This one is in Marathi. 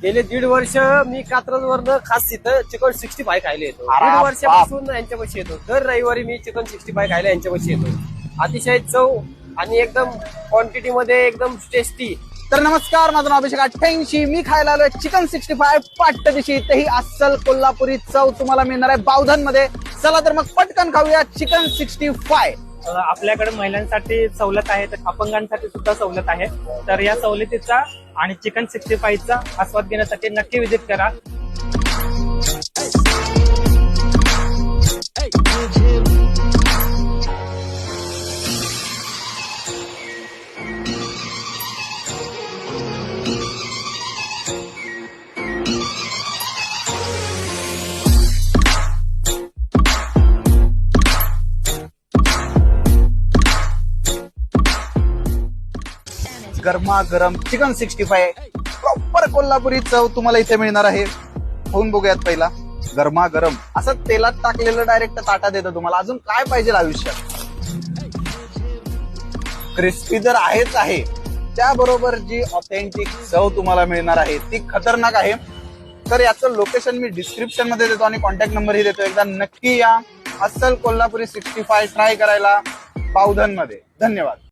गेले 1.5 वर्ष मी कात्रजवरनं खास इथं चिकन 65 खायला येतो. अरे 1.5 वर्षापासून यांच्यापाशी येतो. दर रविवारी मी चिकन 65 खायला यांच्यापाशी येतो. अतिशय चव आणि एकदम क्वांटिटी मध्ये एकदम टेस्टी. तर नमस्कार, माझं नाव अभिषेक 88. मी खायला आलोय चिकन 65 पाट्टदिशी. तेही अस्सल कोल्हापुरी चव तुम्हाला मिळणार आहे बावधन मध्ये. चला तर मग पटकन खाऊया चिकन 65. आपल्याकडे महिलांसाठी सवलत आहे, तर अपंगांसाठी सुद्धा सवलत आहे. तर या सवलतीचा आणि चिकन 65चा आस्वाद घेण्यासाठी नक्की विजिट करा. गरमागरम चिकन 65 प्रॉपर कोल्हापुरी चव तुम्हाला इथे मिळणार आहे. खाऊन बघूयात पहिला. गरमागरम असं तेलात टाकलेलं डायरेक्ट ताटात येतं. तुम्हाला अजून काय पाहिजे आयुष्यात? क्रिस्पी तर आहेच आहे, त्याबरोबर जी ऑथेंटिक चव तुम्हाला मिळणार आहे ती खतरनाक आहे. तर याचं लोकेशन मी डिस्क्रिप्शन मध्ये देतो आणि कॉन्टॅक्ट नंबरही देतो. एकदा नक्की या अस्सल कोल्हापुरी 65 ट्राय करायला बावधन मध्ये. धन्यवाद.